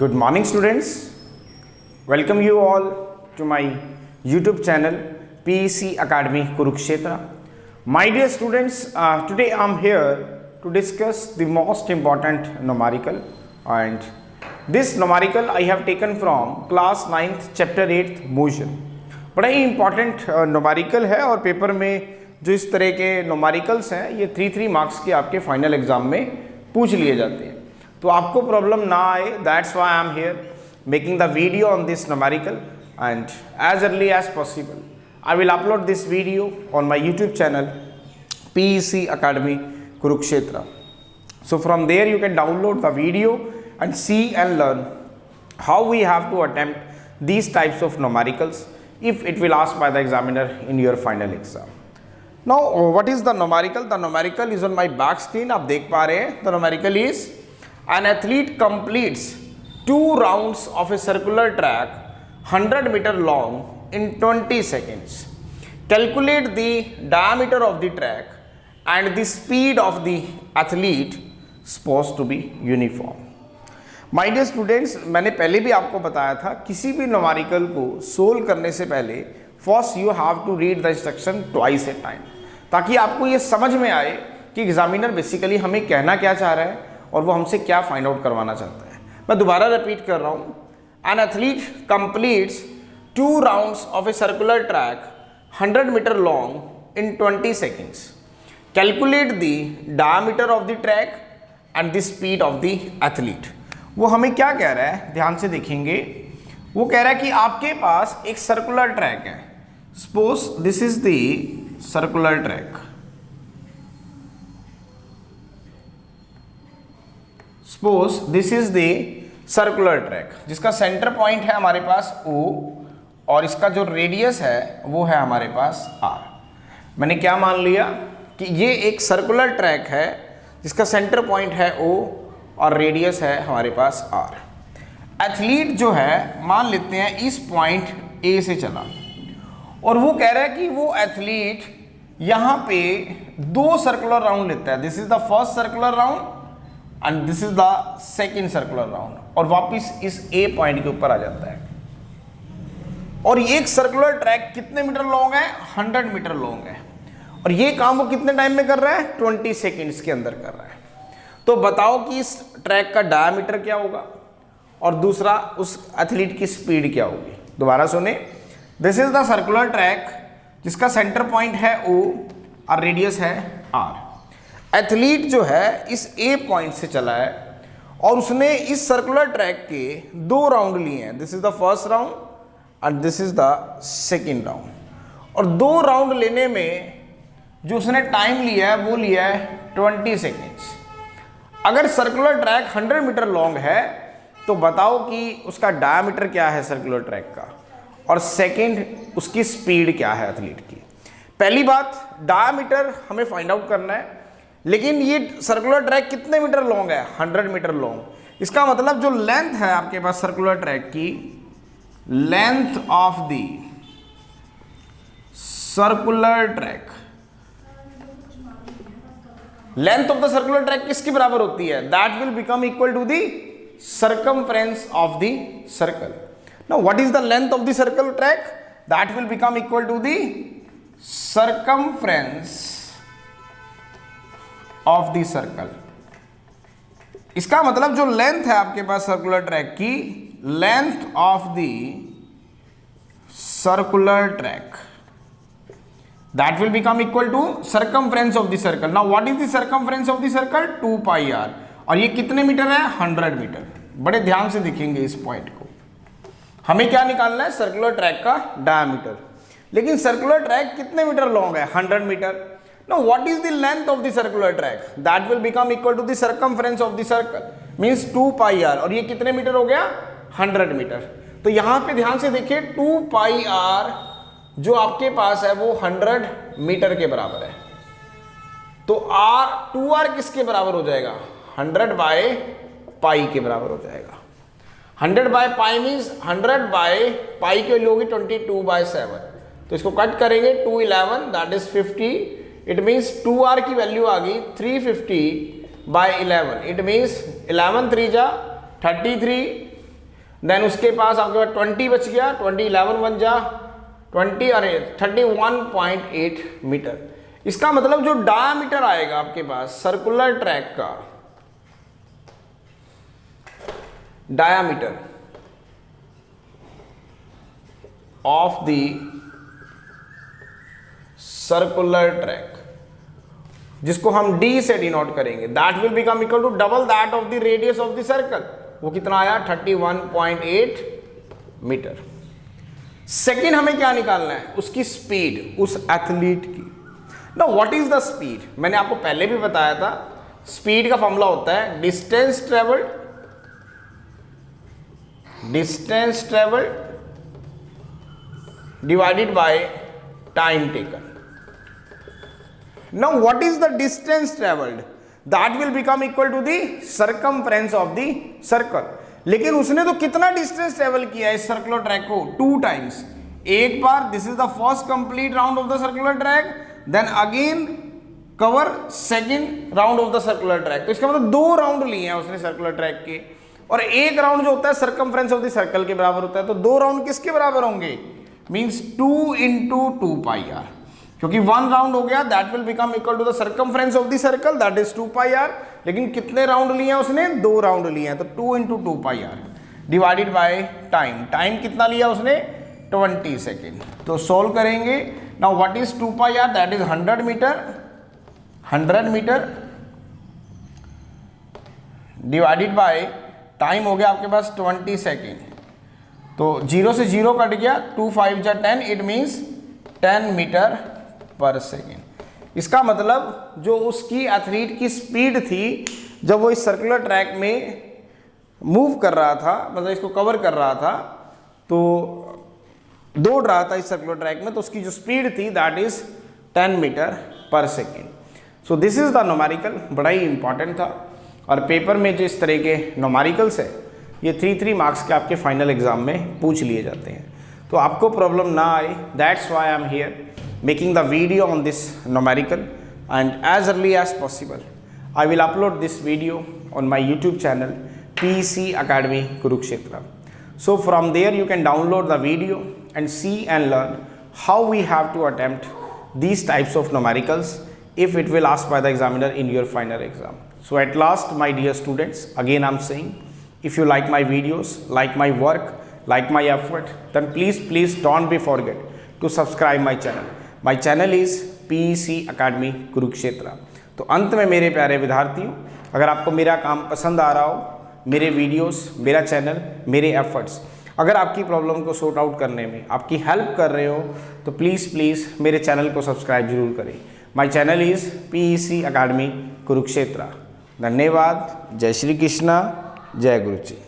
Good morning, students. Welcome you all to my YouTube channel PEC Academy Kurukshetra. My dear students, today I am here to discuss the most important numerical, and this numerical I have taken from class 9th chapter 8th motion. बड़ा ही important numerical है और paper में जो इस तरह के numерicals हैं ये 3 मार्क्स के आपके फाइनल एग्जाम में पूछ लिए जाते हैं, तो आपको प्रॉब्लम ना आए, that's why I am here making the video on this numerical, and as early as possible I will upload this video on my YouTube channel PEC Academy Kurukshetra. So from there you can download the video and see and learn how we have to attempt these types of numericals if it will asked by the examiner in your final exam. Now what is the numerical? The numerical is on my back screen, आप देख पा रहे हैं. The numerical is an athlete completes 2 rounds of a circular track 100 meter long in 20 seconds. Calculate the diameter of the track and the speed of the athlete supposed to be uniform. My dear students, मैंने पहले भी आपको बताया था किसी भी numerical को solve करने से पहले first you have to read the instruction twice a time, ताकि आपको ये समझ में आए कि एग्जामिनर बेसिकली हमें कहना क्या चाह रहा है और वो हमसे क्या फाइंड आउट करवाना चाहता है. मैं दोबारा रिपीट कर रहा हूँ. An athlete completes 2 rounds of a circular track 100 meter long in 20 seconds. Calculate the diameter of the track and the speed of the athlete. वो हमें क्या कह रहा है, ध्यान से देखेंगे. वो कह रहा है कि आपके पास एक सर्कुलर ट्रैक है. Suppose this is the circular track. Suppose this is the circular track जिसका सेंटर पॉइंट है हमारे पास O और इसका जो रेडियस है वो है हमारे पास R. मैंने क्या मान लिया कि ये एक सर्कुलर ट्रैक है जिसका सेंटर पॉइंट है O और रेडियस है हमारे पास R. एथलीट जो है मान लेते हैं इस पॉइंट A से चला और वो कह रहा है कि वो एथलीट यहाँ पे 2 सर्कुलर राउंड लेता है. This is the first circular round and this is the second circular round और वापिस इस A पॉइंट के ऊपर आ जाता है. और ये एक सर्कुलर ट्रैक कितने मीटर लॉन्ग है? 100 मीटर लॉन्ग है. और ये काम वो कितने टाइम में कर रहा है? 20 सेकेंड्स के अंदर कर रहा है. तो बताओ कि इस ट्रैक का डायमीटर क्या होगा और दूसरा उस एथलीट की स्पीड क्या होगी. दोबारा सुने. This is the circular track जिसका सेंटर पॉइंट है O और रेडियस है R. एथलीट जो है इस A पॉइंट से चला है और उसने इस सर्कुलर ट्रैक के 2 राउंड लिए हैं. This is the first round and this is the second round. और 2 राउंड लेने में जो उसने टाइम लिया है वो लिया है 20 सेकेंड्स. अगर सर्कुलर ट्रैक 100 मीटर लॉन्ग है तो बताओ कि उसका डायमीटर क्या है सर्कुलर ट्रैक का और सेकेंड उसकी स्पीड क्या है एथलीट की. पहली बात, डायमीटर हमें फाइंड आउट करना है, लेकिन ये सर्कुलर ट्रैक कितने मीटर लॉन्ग है? 100 मीटर लॉन्ग. इसका मतलब जो लेंथ है आपके पास सर्कुलर ट्रैक की, length of the circular track, length of the circular track किसके बराबर होती है? That will become equal to the circumference of the circle. Now what is the length of the circular track? That will become equal to the circumference of the circle. इसका मतलब जो length है आपके पास सर्कुलर ट्रैक की, length of the circular track, that will become equal to circumference of the circle. Now what is the circumference of the circle? 2 pi r. और ये कितने मीटर है? 100 मीटर. बड़े ध्यान से देखेंगे इस पॉइंट को. हमें क्या निकालना है? सर्कुलर ट्रैक का डायमीटर. लेकिन सर्कुलर ट्रैक कितने मीटर लॉन्ग है? 100 metre. Now what is the length of the circular track? That will become equal to the circumference of the circle, means 2 pi r. और ये कितने मीटर हो गया? 100 metre. तो यहाँ पे ध्यान से देखिए 2 pi r जो आपके पास है वो 100 मीटर के बराबर है. तो R 2r किसके बराबर हो जाएगा? 100 बाय पाई के बराबर हो जाएगा. 100 by pi means 100 by pi की वैल्यू होगी 22/7. तो इसको कट करेंगे 2 11 that is 50. It means 2r की वैल्यू आ गई 350/11. इट मीन्स 11 3 जा 33 देन उसके पास आपके पास 20 बच गया, 20 11 बन जा 20 अरे 31.8 मीटर। इसका मतलब जो डायमीटर आएगा आपके पास सर्कुलर ट्रैक का, diameter of the circular track, जिसको हम d से डिनोट करेंगे, that will become equal to double that of the radius of the circle. वो कितना आया 31.8 मीटर। सेकेंड हमें क्या निकालना है, उसकी स्पीड, उस एथलीट की। Now what is the speed, मैंने आपको पहले भी बताया था, स्पीड का फॉर्मूला होता है distance travelled divided by time taken. Now what is the distance traveled? That will become equal to the circumference of the circle. लेकिन उसने तो कितना डिस्टेंस ट्रेवल किया है इस सर्कुलर ट्रैक को, 2 टाइम्स। एक बार this is the first complete round of the circular track, then again cover second round of the circular track. तो इसका मतलब 2 राउंड लिए हैं उसने सर्कुलर ट्रैक के, और एक राउंड जो होता है सर्कमफ्रेंस ऑफ द सर्कल के बराबर होता है। तो 2 राउंड किसके बराबर होंगे, मीन्स 2 × 2 पाई आर, क्योंकि 1 राउंड हो गया, that will become equal to the circumference of the circle, that is 2 pi r. लेकिन कितने राउंड लिए हैं उसने, 2 राउंड लिए हैं, तो 2 × 2 pi R divided by time. Time कितना लिया उसने, 20 सेकेंड। तो सोल्व करेंगे। Now what is 2 pi R, that is 100 metre, 100 metre divided by time हो गया आपके पास 20 सेकेंड। तो 0 से 0 कट गया, 2 5 जा 10, इट मीन्स 10 मीटर पर सेकेंड। इसका मतलब जो उसकी एथलीट की स्पीड थी जब वो इस सर्कुलर ट्रैक में मूव कर रहा था, मतलब इसको कवर कर रहा था, तो दौड़ रहा था इस सर्कुलर ट्रैक में, तो उसकी जो स्पीड थी दैट इज 10 मीटर पर second. So this is the numerical, बड़ा ही इंपॉर्टेंट था। और पेपर में जो इस तरह के न्यूमेरिकल्स है ये 3 मार्क्स के आपके फाइनल एग्जाम में पूछ लिए जाते हैं। तो आपको प्रॉब्लम ना आए, that's why I am here making the video on this numerical, and as early as possible I will upload this video on my YouTube channel PEC Academy Kurukshetra. So from there you can download the video and see and learn how we have to attempt these types of numericals if it will asked by the examiner in your final exam. So at last, my dear students, again I'm saying, if you like my videos, like my work, like my effort, then please don't be forget to subscribe my channel. My channel is PEC Academy Kurukshetra. तो अंत में मेरे प्यारे विद्यार्थियों, अगर आपको मेरा काम पसंद आ रहा हो, मेरे वीडियोस, मेरा चैनल, मेरे एफर्ट्स अगर आपकी प्रॉब्लम को सॉर्ट आउट करने में आपकी हेल्प कर रहे हो, तो प्लीज़ मेरे चैनल को सब्सक्राइब जरूर करें। My channel is PEC Academy Kurukshetra। धन्यवाद। जय श्री कृष्णा, जय गुरु जी।